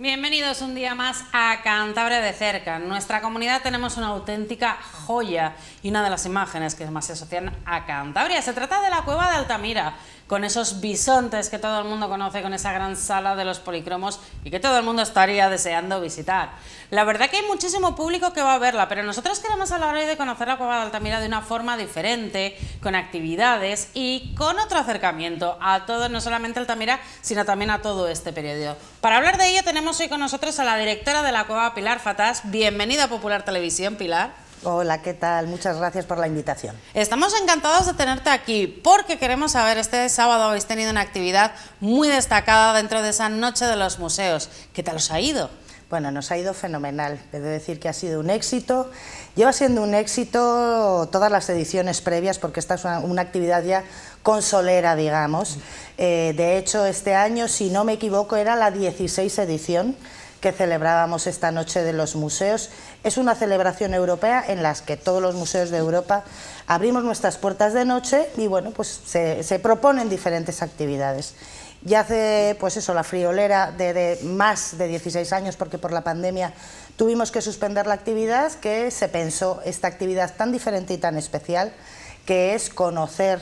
Bienvenidos un día más a Cantabria de cerca. En nuestra comunidad tenemos una auténtica joya y una de las imágenes que más se asocian a Cantabria. Se trata de la cueva de Altamira, con esos bisontes que todo el mundo conoce, con esa gran sala de los policromos y que todo el mundo estaría deseando visitar. La verdad que hay muchísimo público que va a verla, pero nosotros queremos hablar hoy de conocer la cueva de Altamira de una forma diferente, con actividades y con otro acercamiento a todo, no solamente Altamira, sino también a todo este periodo. Para hablar de ello tenemos hoy con nosotros a la directora de la cueva, Pilar Fatás. Bienvenida a Popular Televisión, Pilar. Hola, ¿qué tal? Muchas gracias por la invitación. Estamos encantados de tenerte aquí porque queremos saber, este sábado habéis tenido una actividad muy destacada dentro de esa noche de los museos. ¿Qué tal os ha ido? Bueno, nos ha ido fenomenal, he de decir que ha sido un éxito, lleva siendo un éxito todas las ediciones previas porque esta es una actividad ya consolera, digamos. De hecho, este año, si no me equivoco, era la 16ª edición que celebrábamos esta noche de los museos. Es una celebración europea en la que todos los museos de Europa abrimos nuestras puertas de noche y bueno, pues se proponen diferentes actividades. Ya hace, pues eso, la friolera de más de 16 años, porque por la pandemia tuvimos que suspender la actividad, que se pensó esta actividad tan diferente y tan especial, que es conocer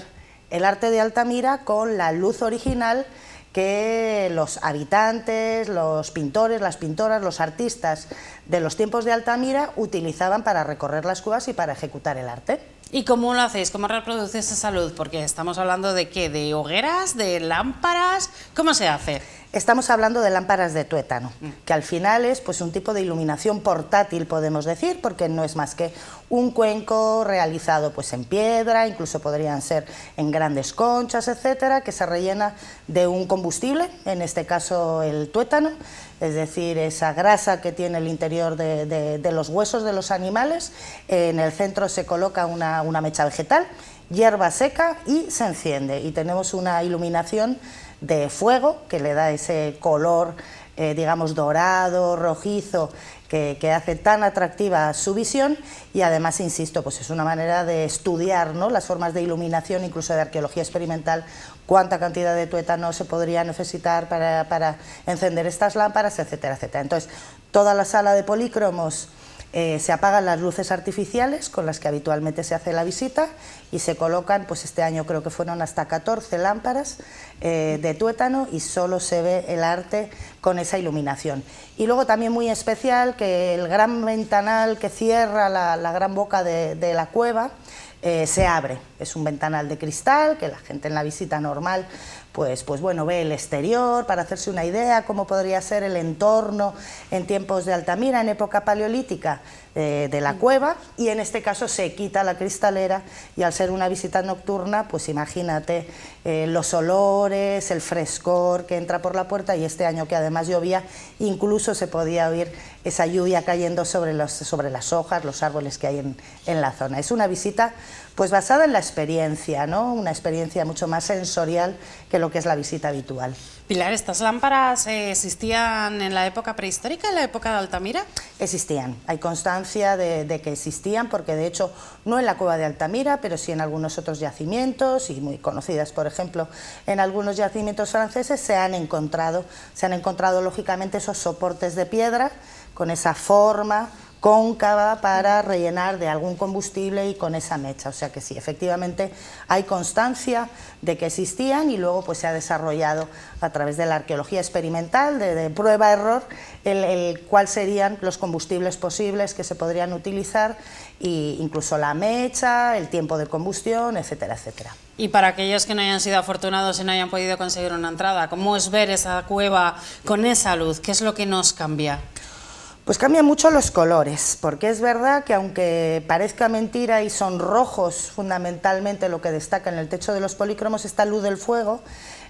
el arte de Altamira con la luz original que los habitantes, los pintores, las pintoras, los artistas de los tiempos de Altamira utilizaban para recorrer las cuevas y para ejecutar el arte. ¿Y cómo lo hacéis? ¿Cómo reproducís esa luz? Porque estamos hablando de ¿qué? ¿De hogueras? ¿De lámparas? ¿Cómo se hace? Estamos hablando de lámparas de tuétano, que al final es pues un tipo de iluminación portátil, podemos decir, porque no es más que un cuenco realizado pues en piedra, incluso podrían ser en grandes conchas, etcétera, que se rellena de un combustible, en este caso el tuétano, es decir, esa grasa que tiene el interior de los huesos de los animales. En el centro se coloca una mecha vegetal, hierba seca y se enciende, y tenemos una iluminación de fuego que le da ese color, digamos, dorado, rojizo, que hace tan atractiva su visión. Y además, insisto, pues es una manera de estudiar, ¿no?, las formas de iluminación, incluso de arqueología experimental, cuánta cantidad de tuétano se podría necesitar para encender estas lámparas, etcétera, etcétera. Entonces, toda la sala de polícromos se apagan las luces artificiales con las que habitualmente se hace la visita y se colocan, pues este año creo que fueron hasta 14 lámparas de tuétano, y solo se ve el arte con esa iluminación. Y luego también muy especial que el gran ventanal que cierra la gran boca de la cueva se abre. Es un ventanal de cristal que la gente en la visita normal pues bueno, ve el exterior para hacerse una idea cómo podría ser el entorno en tiempos de Altamira, en época paleolítica, de la cueva, y en este caso se quita la cristalera, y al ser una visita nocturna, pues imagínate los olores, el frescor que entra por la puerta, y este año que además llovía, incluso se podía oír esa lluvia cayendo sobre las hojas, los árboles que hay en la zona. Es una visita pues basada en la experiencia, ¿no?, una experiencia mucho más sensorial que lo que es la visita habitual. Pilar, ¿estas lámparas existían en la época prehistórica, en la época de Altamira? Existían, hay constancia de que existían, porque de hecho no en la cueva de Altamira, pero sí en algunos otros yacimientos, y muy conocidas, por ejemplo, en algunos yacimientos franceses se han encontrado lógicamente esos soportes de piedra con esa forma cóncava para rellenar de algún combustible y con esa mecha. O sea que sí, efectivamente hay constancia de que existían, y luego pues se ha desarrollado a través de la arqueología experimental, de prueba-error, cuáles serían los combustibles posibles que se podrían utilizar, e incluso la mecha, el tiempo de combustión, etcétera, etcétera. Y para aquellos que no hayan sido afortunados y no hayan podido conseguir una entrada, ¿cómo es ver esa cueva con esa luz? ¿Qué es lo que nos cambia? Pues cambian mucho los colores, porque es verdad que aunque parezca mentira y son rojos fundamentalmente lo que destaca en el techo de los polícromos, esta luz del fuego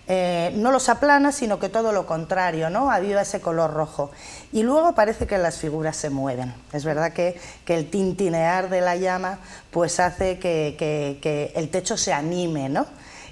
no los aplana, sino que todo lo contrario, ¿no?, aviva ese color rojo. Y luego parece que las figuras se mueven. Es verdad que el tintinear de la llama pues hace que el techo se anime, ¿no?,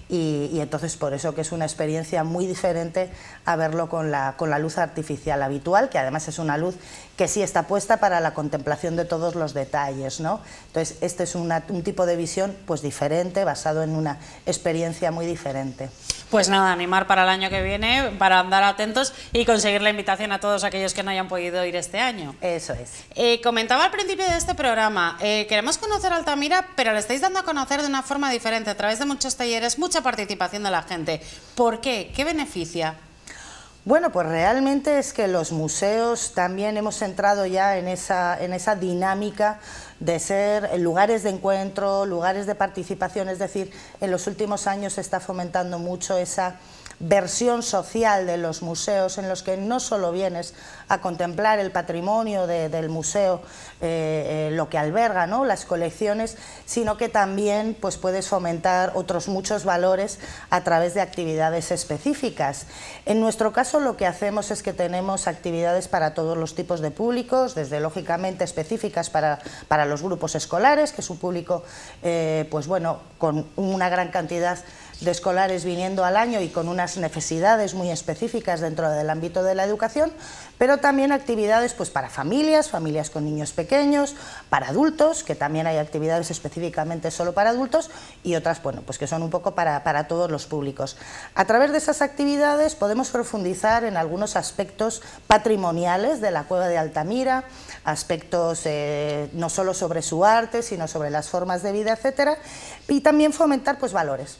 y entonces por eso que es una experiencia muy diferente a verlo con la luz artificial habitual, que además es una luz que sí está puesta para la contemplación de todos los detalles, ¿no? Entonces este es un tipo de visión pues diferente, basado en una experiencia muy diferente. Pues nada, animar para el año que viene, para andar atentos y conseguir la invitación a todos aquellos que no hayan podido ir este año. Eso es. Comentaba al principio de este programa, queremos conocer Altamira, pero lo estáis dando a conocer de una forma diferente, a través de muchos talleres, mucha participación de la gente. ¿Por qué? ¿Qué beneficia? Bueno, pues realmente es que los museos también hemos entrado ya en esa dinámica de ser lugares de encuentro, lugares de participación, es decir, en los últimos años se está fomentando mucho esa versión social de los museos, en los que no solo vienes a contemplar el patrimonio del museo, lo que alberga, ¿no?, las colecciones, sino que también pues, puedes fomentar otros muchos valores a través de actividades específicas. En nuestro caso lo que hacemos es que tenemos actividades para todos los tipos de públicos, desde lógicamente específicas para los grupos escolares, que es un público pues bueno, con una gran cantidad de escolares viniendo al año y con unas necesidades muy específicas dentro del ámbito de la educación, pero también actividades pues para familias con niños pequeños, para adultos, que también hay actividades específicamente solo para adultos, y otras bueno, pues que son un poco para todos los públicos. A través de esas actividades podemos profundizar en algunos aspectos patrimoniales de la Cueva de Altamira, aspectos no solo sobre su arte, sino sobre las formas de vida, etcétera, y también fomentar pues valores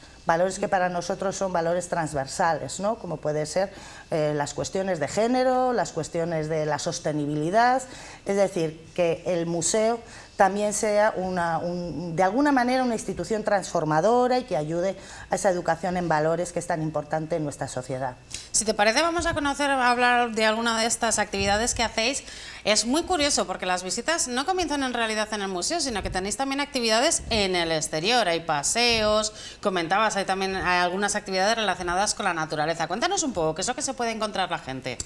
que para nosotros son valores transversales, ¿no?, como puede ser las cuestiones de género, las cuestiones de la sostenibilidad, es decir, que el museo también sea de alguna manera una institución transformadora y que ayude a esa educación en valores que es tan importante en nuestra sociedad. Si te parece, vamos a hablar de alguna de estas actividades que hacéis. Es muy curioso porque las visitas no comienzan en realidad en el museo, sino que tenéis también actividades en el exterior. Hay paseos, comentabas, hay también algunas actividades relacionadas con la naturaleza. Cuéntanos un poco, ¿qué es lo que se puede encontrar la gente?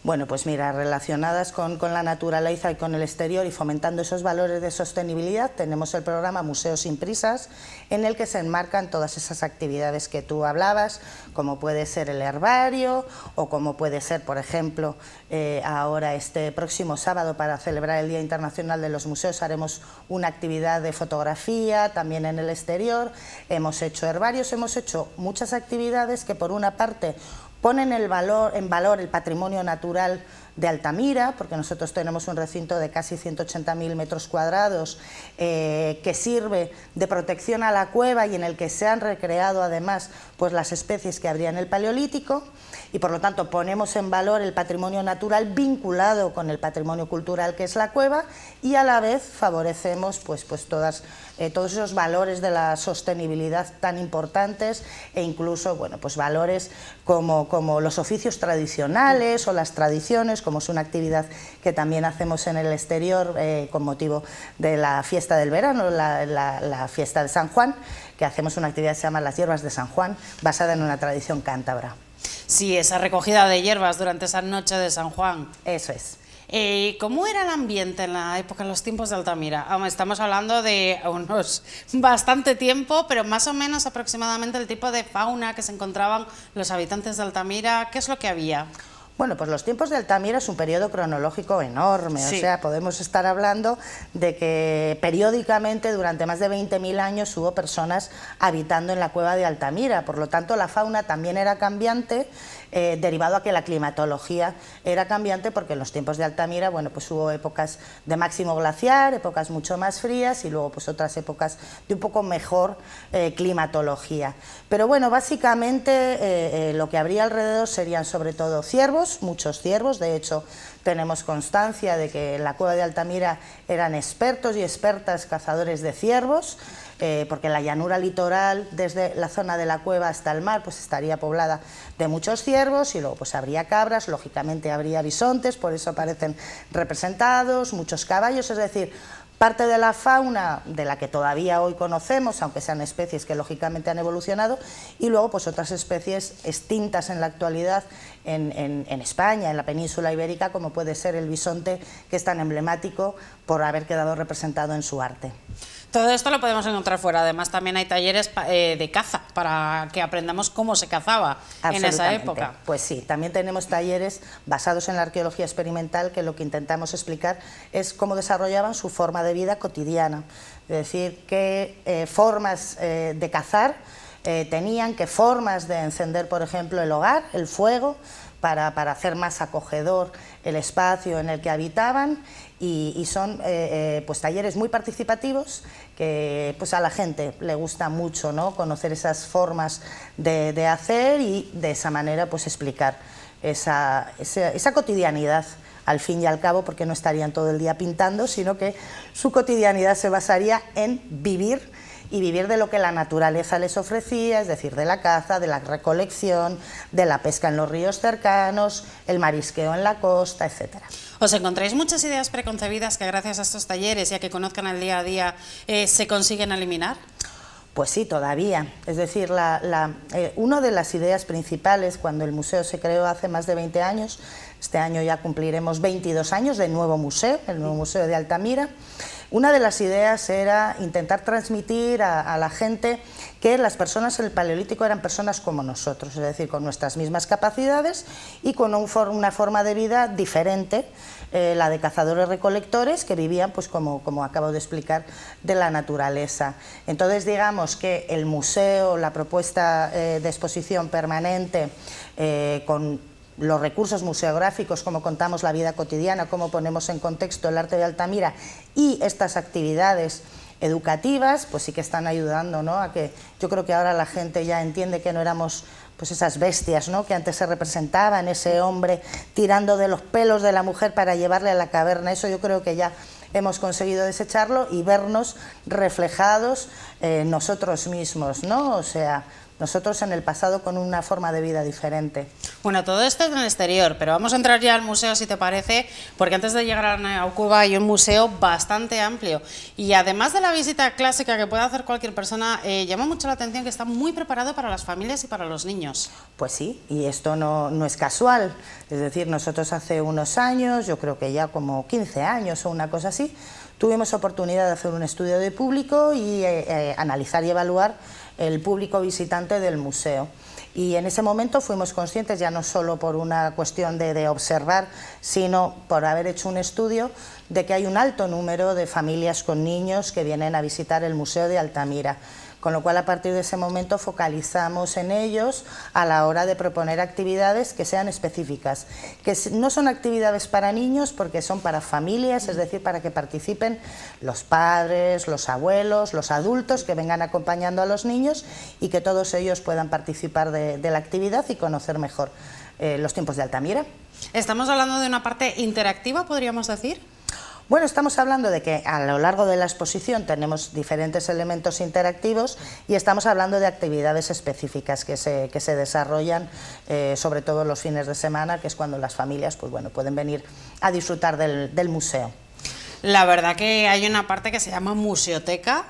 Bueno, pues mira, relacionadas con la naturaleza y con el exterior y fomentando esos valores de sostenibilidad, tenemos el programa Museos sin Prisas, en el que se enmarcan todas esas actividades que tú hablabas, como puede ser el herbario o como puede ser, por ejemplo, ahora este próximo sábado, para celebrar el Día Internacional de los Museos, haremos una actividad de fotografía también en el exterior. Hemos hecho herbarios, hemos hecho muchas actividades que por una parte ponen en valor el patrimonio natural de Altamira, porque nosotros tenemos un recinto de casi 180.000 metros cuadrados que sirve de protección a la cueva y en el que se han recreado además pues las especies que habría en el Paleolítico, y por lo tanto ponemos en valor el patrimonio natural vinculado con el patrimonio cultural que es la cueva, y a la vez favorecemos pues todos esos valores de la sostenibilidad tan importantes, e incluso bueno, pues valores como los oficios tradicionales o las tradiciones, como es una actividad que también hacemos en el exterior con motivo de la fiesta del verano, la fiesta de San Juan, que hacemos una actividad que se llama Las Hierbas de San Juan, basada en una tradición cántabra. Sí, esa recogida de hierbas durante esa noche de San Juan. Eso es. ¿Cómo era el ambiente en la época, en los tiempos de Altamira? Estamos hablando de unos bastante tiempo, pero más o menos aproximadamente el tipo de fauna que se encontraban los habitantes de Altamira, ¿qué es lo que había? Bueno, pues los tiempos de Altamira es un periodo cronológico enorme, sí. O sea, podemos estar hablando de que periódicamente durante más de 20.000 años hubo personas habitando en la cueva de Altamira, por lo tanto la fauna también era cambiante, derivado a que la climatología era cambiante, porque en los tiempos de Altamira, bueno, pues hubo épocas de máximo glaciar, épocas mucho más frías y luego pues otras épocas de un poco mejor climatología. Pero bueno, básicamente lo que habría alrededor serían sobre todo ciervos, muchos ciervos. De hecho tenemos constancia de que en la cueva de Altamira eran expertos y expertas cazadores de ciervos, porque la llanura litoral desde la zona de la cueva hasta el mar pues estaría poblada de muchos ciervos, y luego pues habría cabras, lógicamente habría bisontes, por eso aparecen representados, muchos caballos, es decir, parte de la fauna de la que todavía hoy conocemos, aunque sean especies que lógicamente han evolucionado, y luego pues otras especies extintas en la actualidad en España, en la península ibérica, como puede ser el bisonte, que es tan emblemático por haber quedado representado en su arte. Todo esto lo podemos encontrar fuera. Además, también hay talleres de caza para que aprendamos cómo se cazaba en esa época. Pues sí, también tenemos talleres basados en la arqueología experimental, que lo que intentamos explicar es cómo desarrollaban su forma de vida cotidiana. Es decir, qué formas de cazar tenían, qué formas de encender, por ejemplo, el hogar, el fuego, para hacer más acogedor el espacio en el que habitaban, y son pues talleres muy participativos que pues a la gente le gusta mucho, ¿no?, conocer esas formas de hacer y de esa manera pues explicar esa cotidianidad, al fin y al cabo, porque no estarían todo el día pintando, sino que su cotidianidad se basaría en vivir, y vivir de lo que la naturaleza les ofrecía, es decir, de la caza, de la recolección, de la pesca en los ríos cercanos, el marisqueo en la costa, etcétera. ¿Os encontráis muchas ideas preconcebidas que gracias a estos talleres y a que conozcan el día a día se consiguen eliminar? Pues sí, todavía. Es decir, una de las ideas principales cuando el museo se creó hace más de 20 años, este año ya cumpliremos 22 años del nuevo museo, el nuevo museo de Altamira. Una de las ideas era intentar transmitir a la gente que las personas en el Paleolítico eran personas como nosotros, es decir, con nuestras mismas capacidades y con una forma de vida diferente, la de cazadores-recolectores, que vivían, pues como acabo de explicar, de la naturaleza. Entonces, digamos que el museo, la propuesta de exposición permanente, con los recursos museográficos, cómo contamos la vida cotidiana, cómo ponemos en contexto el arte de Altamira, y estas actividades educativas, pues sí que están ayudando, ¿no?, a que yo creo que ahora la gente ya entiende que no éramos pues esas bestias, ¿no?, que antes se representaban, ese hombre tirando de los pelos de la mujer para llevarle a la caverna. Eso yo creo que ya hemos conseguido desecharlo y vernos reflejados nosotros mismos, ¿no? O sea, nosotros en el pasado con una forma de vida diferente. Bueno, todo esto es en el exterior, pero vamos a entrar ya al museo, si te parece, porque antes de llegar a la cueva hay un museo bastante amplio. Y además de la visita clásica que puede hacer cualquier persona, llama mucho la atención que está muy preparado para las familias y para los niños. Pues sí, y esto no es casual. Es decir, nosotros hace unos años, yo creo que ya como 15 años o una cosa así, tuvimos oportunidad de hacer un estudio de público y analizar y evaluar el público visitante del museo. Y en ese momento fuimos conscientes, ya no solo por una cuestión de observar, sino por haber hecho un estudio, de que hay un alto número de familias con niños que vienen a visitar el Museo de Altamira. Con lo cual, a partir de ese momento focalizamos en ellos a la hora de proponer actividades que sean específicas, que no son actividades para niños porque son para familias, es decir, para que participen los padres, los abuelos, los adultos que vengan acompañando a los niños y que todos ellos puedan participar de la actividad y conocer mejor los tiempos de Altamira. ¿Estamos hablando de una parte interactiva, podríamos decir? Bueno, estamos hablando de que a lo largo de la exposición tenemos diferentes elementos interactivos y estamos hablando de actividades específicas que se desarrollan sobre todo los fines de semana, que es cuando las familias pues, bueno, pueden venir a disfrutar del museo. La verdad que hay una parte que se llama museoteca,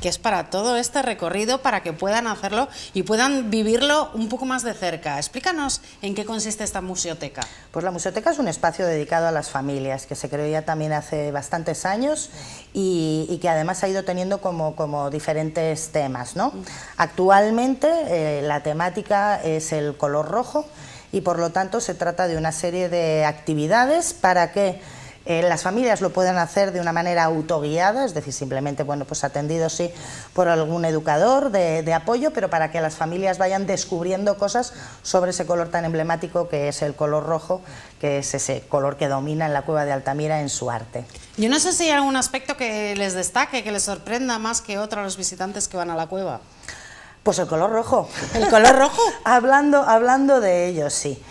que es para todo este recorrido, para que puedan hacerlo y puedan vivirlo un poco más de cerca. Explícanos en qué consiste esta museoteca. Pues la museoteca es un espacio dedicado a las familias, que se creó ya también hace bastantes años y que además ha ido teniendo como diferentes temas, ¿no? Actualmente la temática es el color rojo y por lo tanto se trata de una serie de actividades para que las familias lo pueden hacer de una manera autoguiada, es decir, simplemente bueno, pues atendidos sí por algún educador de apoyo, pero para que las familias vayan descubriendo cosas sobre ese color tan emblemático que es el color rojo, que es ese color que domina en la cueva de Altamira en su arte. Yo no sé si hay algún aspecto que les destaque, que les sorprenda más que otro a los visitantes que van a la cueva. Pues el color rojo. ¿El color rojo? Hablando de ello, sí.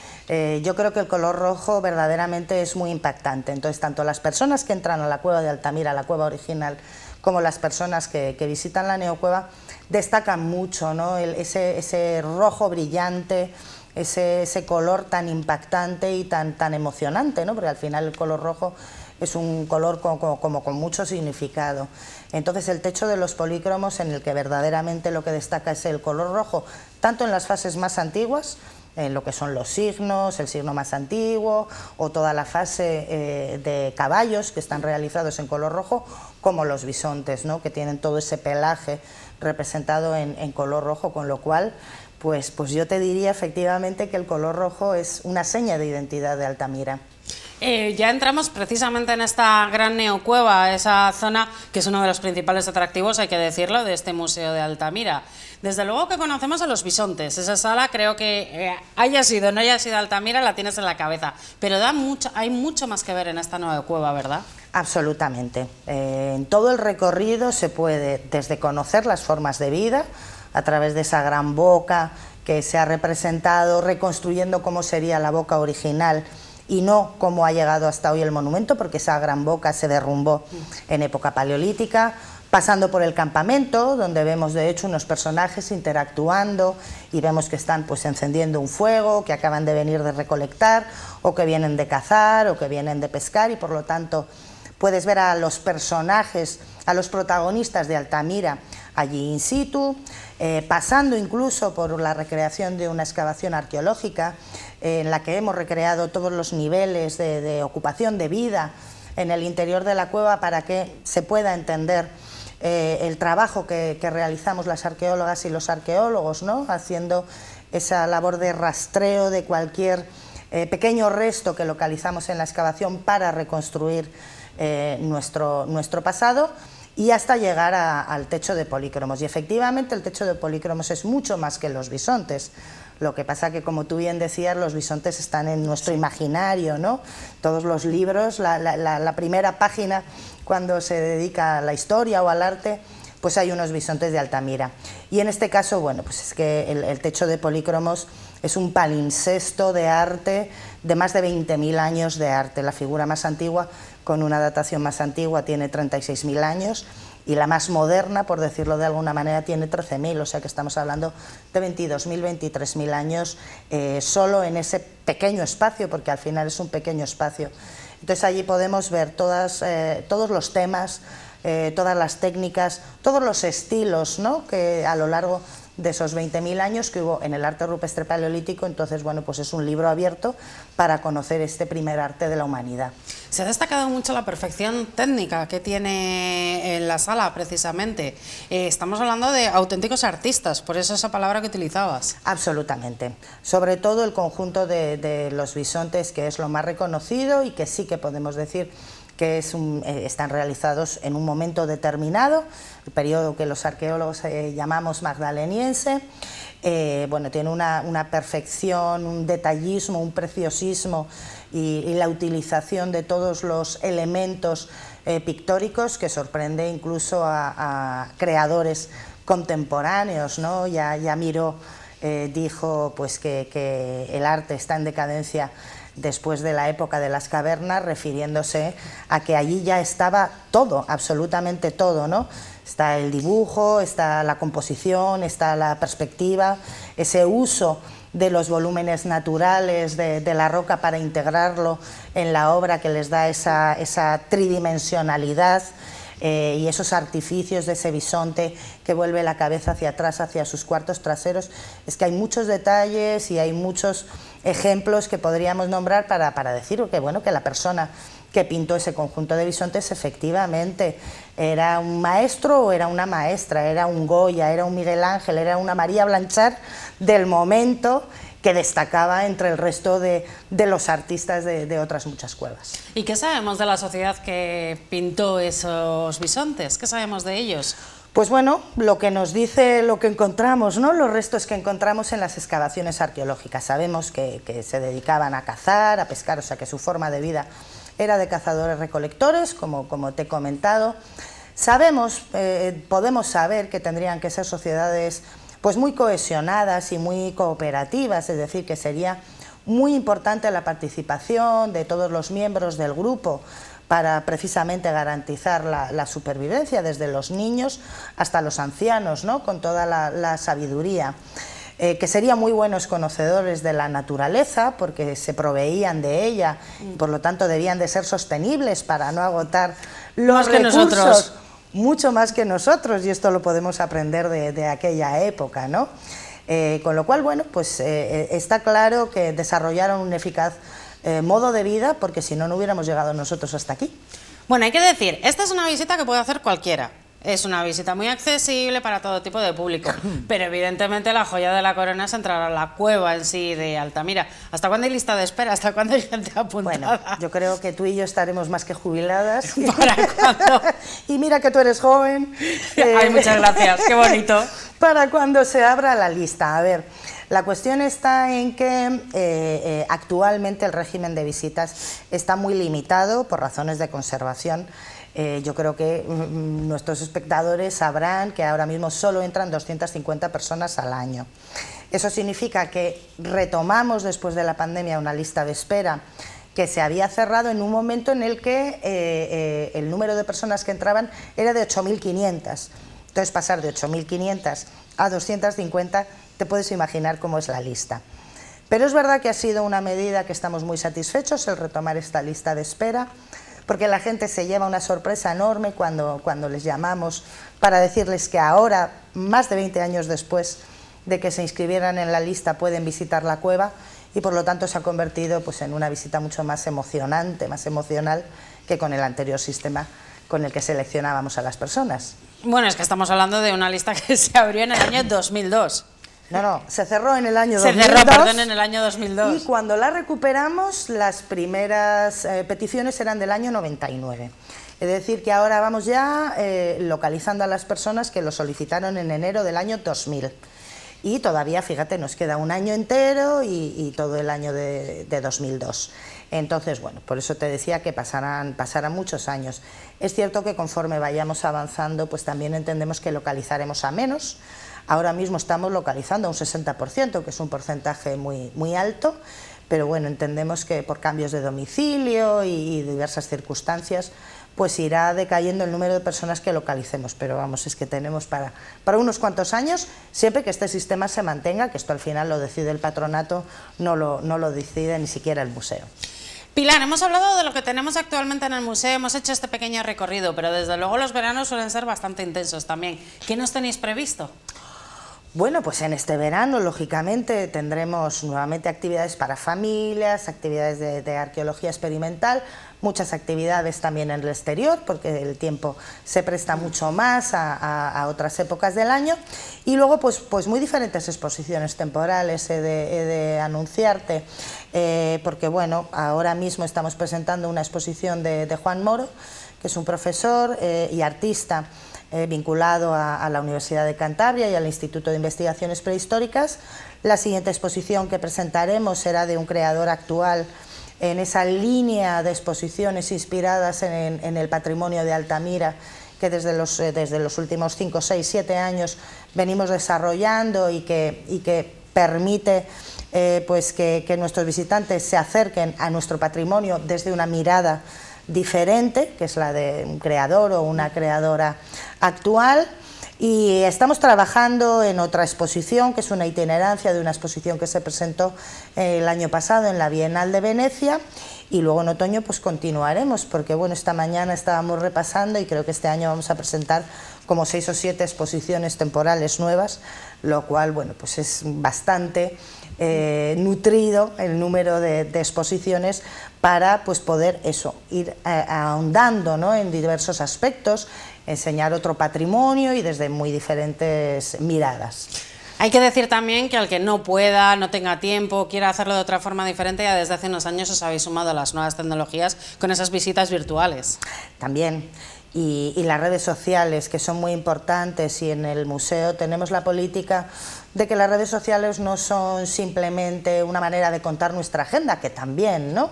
Yo creo que el color rojo verdaderamente es muy impactante. Entonces, tanto las personas que entran a la cueva de Altamira, la cueva original, como las personas que visitan la neocueva, destacan mucho, ¿no? Ese rojo brillante, ese color tan impactante y tan emocionante, ¿no? Porque al final el color rojo es un color como con mucho significado. Entonces el techo de los polícromos, en el que verdaderamente lo que destaca es el color rojo, tanto en las fases más antiguas, en lo que son los signos, el signo más antiguo, o toda la fase de caballos que están realizados en color rojo, como los bisontes, ¿no? Que tienen todo ese pelaje representado en color rojo, con lo cual pues yo te diría efectivamente que el color rojo es una seña de identidad de Altamira. Ya entramos precisamente en esta gran neocueva, esa zona que es uno de los principales atractivos, hay que decirlo, de este Museo de Altamira. Desde luego que conocemos a los bisontes, esa sala creo que haya sido o no haya sido Altamira, la tienes en la cabeza, pero hay mucho más que ver en esta nueva cueva, ¿verdad? Absolutamente. En todo el recorrido se puede desde conocer las formas de vida, a través de esa gran boca que se ha representado, reconstruyendo cómo sería la boca original, y no cómo ha llegado hasta hoy el monumento, porque esa gran boca se derrumbó en época paleolítica, pasando por el campamento, donde vemos de hecho unos personajes interactuando y vemos que están pues encendiendo un fuego, que acaban de venir de recolectar, o que vienen de cazar, o que vienen de pescar, y por lo tanto puedes ver a los personajes, a los protagonistas de Altamira allí in situ, pasando incluso por la recreación de una excavación arqueológica en la que hemos recreado todos los niveles de ocupación de vida en el interior de la cueva para que se pueda entender el trabajo que realizamos las arqueólogas y los arqueólogos, ¿no? Haciendo esa labor de rastreo de cualquier pequeño resto que localizamos en la excavación para reconstruir nuestro pasado, y hasta llegar al techo de polícromos. Y efectivamente el techo de polícromos es mucho más que los bisontes. Lo que pasa que, como tú bien decías, los bisontes están en nuestro imaginario, ¿no? Todos los libros, la primera página, cuando se dedica a la historia o al arte, pues hay unos bisontes de Altamira. Y en este caso, bueno, pues es que el techo de polícromos es un palimpsesto de arte, de más de 20.000 años de arte. La figura más antigua, con una datación más antigua, tiene 36.000 años, y la más moderna, por decirlo de alguna manera, tiene 13.000, o sea que estamos hablando de 22.000, 23.000 años solo en ese pequeño espacio, porque al final es un pequeño espacio. Entonces allí podemos ver todos los temas, todas las técnicas, todos los estilos, ¿no?, que a lo largo de esos 20.000 años que hubo en el arte rupestre paleolítico. Entonces, bueno, pues es un libro abierto para conocer este primer arte de la humanidad. Se ha destacado mucho la perfección técnica que tiene en la sala, precisamente. Estamos hablando de auténticos artistas, por eso esa palabra que utilizabas. Absolutamente. Sobre todo el conjunto de los bisontes, que es lo más reconocido y que sí que podemos decir que están realizados en un momento determinado, el periodo que los arqueólogos llamamos magdaleniense. Bueno, tiene una perfección, un detallismo, un preciosismo y la utilización de todos los elementos pictóricos que sorprende incluso a creadores contemporáneos, ¿no? Ya Miró dijo pues que el arte está en decadencia después de la época de las cavernas, refiriéndose a que allí ya estaba todo, absolutamente todo, ¿no? Está el dibujo, está la composición, está la perspectiva, ese uso de los volúmenes naturales de la roca para integrarlo en la obra, que les da esa tridimensionalidad, y esos artificios de ese bisonte que vuelve la cabeza hacia atrás, hacia sus cuartos traseros. Es que hay muchos detalles y hay muchos ejemplos que podríamos nombrar para decir que, bueno, que la persona que pintó ese conjunto de bisontes efectivamente era un maestro o era una maestra, era un Goya, era un Miguel Ángel, era una María Blanchard del momento, que destacaba entre el resto de los artistas de otras muchas cuevas. ¿Y qué sabemos de la sociedad que pintó esos bisontes? ¿Qué sabemos de ellos? Pues bueno, lo que nos dice lo que encontramos, ¿no?, los restos que encontramos en las excavaciones arqueológicas. Sabemos que se dedicaban a cazar, a pescar, o sea que su forma de vida era de cazadores-recolectores, como te he comentado. Sabemos, podemos saber que tendrían que ser sociedades pues muy cohesionadas y muy cooperativas, es decir, que sería muy importante la participación de todos los miembros del grupo para precisamente garantizar la supervivencia, desde los niños hasta los ancianos, ¿no?, con toda la sabiduría. que serían muy buenos conocedores de la naturaleza porque se proveían de ella, por lo tanto debían de ser sostenibles para no agotar los recursos, mucho más que nosotros, y esto lo podemos aprender de aquella época, ¿no? Con lo cual, bueno, pues está claro que desarrollaron un eficaz modo de vida, porque si no, no hubiéramos llegado nosotros hasta aquí. Bueno, hay que decir, esta es una visita que puede hacer cualquiera. Es una visita muy accesible para todo tipo de público, pero evidentemente la joya de la corona es entrar a la cueva en sí de Altamira. ¿Hasta cuándo hay lista de espera? ¿Hasta cuándo hay gente apuntada? Bueno, yo creo que tú y yo estaremos más que jubiladas. ¿Para cuándo? Y mira que tú eres joven. Ay, muchas gracias, qué bonito. Para cuando se abra la lista. A ver, la cuestión está en que actualmente el régimen de visitas está muy limitado por razones de conservación. Yo creo que nuestros espectadores sabrán que ahora mismo solo entran 250 personas al año. Eso significa que retomamos después de la pandemia una lista de espera que se había cerrado en un momento en el que el número de personas que entraban era de 8.500. Entonces, pasar de 8.500 a 250, te puedes imaginar cómo es la lista. Pero es verdad que ha sido una medida que estamos muy satisfechos, el retomar esta lista de espera, porque la gente se lleva una sorpresa enorme cuando les llamamos para decirles que ahora, más de 20 años después de que se inscribieran en la lista, pueden visitar la cueva, y por lo tanto se ha convertido pues, en una visita mucho más emocionante, más emocional que con el anterior sistema con el que seleccionábamos a las personas. Bueno, es que estamos hablando de una lista que se abrió en el año 2002. No, se cerró en el año 2002. Se cerró, perdón, en el año 2002. Y cuando la recuperamos, las primeras peticiones eran del año 99. Es decir, que ahora vamos ya localizando a las personas que lo solicitaron en enero del año 2000. Y todavía, fíjate, nos queda un año entero y todo el año de 2002. Entonces, bueno, por eso te decía que pasarán muchos años. Es cierto que conforme vayamos avanzando, pues también entendemos que localizaremos a menos. Ahora mismo estamos localizando a un 60%, que es un porcentaje muy alto, pero bueno, entendemos que por cambios de domicilio y diversas circunstancias, pues irá decayendo el número de personas que localicemos, pero vamos, es que tenemos para unos cuantos años, siempre que este sistema se mantenga, que esto al final lo decide el patronato, no lo decide ni siquiera el museo. Pilar, hemos hablado de lo que tenemos actualmente en el museo, hemos hecho este pequeño recorrido, pero desde luego los veranos suelen ser bastante intensos también. ¿Qué nos tenéis previsto? Bueno, pues en este verano, lógicamente, tendremos nuevamente actividades para familias, actividades de arqueología experimental, muchas actividades también en el exterior, porque el tiempo se presta mucho más a otras épocas del año, y luego pues muy diferentes exposiciones temporales, he de anunciarte, porque bueno, ahora mismo estamos presentando una exposición de Juan Moro, que es un profesor y artista vinculado a la Universidad de Cantabria y al Instituto de Investigaciones Prehistóricas. La siguiente exposición que presentaremos será de un creador actual en esa línea de exposiciones inspiradas en el patrimonio de Altamira, que desde los últimos 5, 6, 7 años venimos desarrollando y que permite pues que nuestros visitantes se acerquen a nuestro patrimonio desde una mirada diferente, que es la de un creador o una creadora actual. Y estamos trabajando en otra exposición, que es una itinerancia de una exposición que se presentó el año pasado en la Bienal de Venecia, y luego en otoño pues continuaremos, porque bueno, esta mañana estábamos repasando y creo que este año vamos a presentar como 6 o 7 exposiciones temporales nuevas, lo cual bueno, pues es bastante nutrido el número de exposiciones para pues poder ir ahondando, ¿no?, en diversos aspectos, enseñar otro patrimonio y desde muy diferentes miradas. Hay que decir también que al que no pueda, no tenga tiempo, quiera hacerlo de otra forma diferente, ya desde hace unos años os habéis sumado a las nuevas tecnologías con esas visitas virtuales. También. Y las redes sociales, que son muy importantes, y en el museo tenemos la política de que las redes sociales no son simplemente una manera de contar nuestra agenda, que también, ¿no?,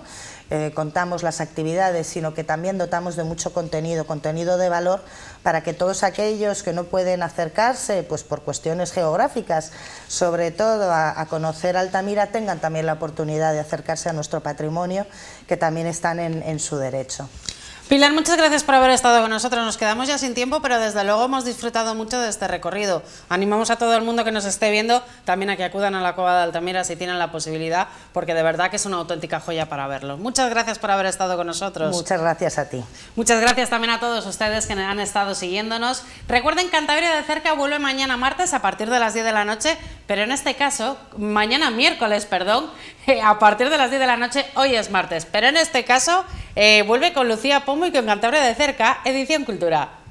contamos las actividades, sino que también dotamos de mucho contenido de valor, para que todos aquellos que no pueden acercarse pues por cuestiones geográficas, sobre todo a conocer Altamira, tengan también la oportunidad de acercarse a nuestro patrimonio, que también están en su derecho. Pilar, muchas gracias por haber estado con nosotros. Nos quedamos ya sin tiempo, pero desde luego hemos disfrutado mucho de este recorrido. Animamos a todo el mundo que nos esté viendo también a que acudan a la Cueva de Altamira si tienen la posibilidad, porque de verdad que es una auténtica joya para verlo. Muchas gracias por haber estado con nosotros. Muchas gracias a ti. Muchas gracias también a todos ustedes que han estado siguiéndonos. Recuerden, Cantabria de Cerca vuelve mañana martes a partir de las 10 de la noche, pero en este caso, mañana miércoles, perdón, a partir de las 10 de la noche, hoy es martes, pero en este caso vuelve con Lucía Pombo y con Cantabria de Cerca, Edición Cultura.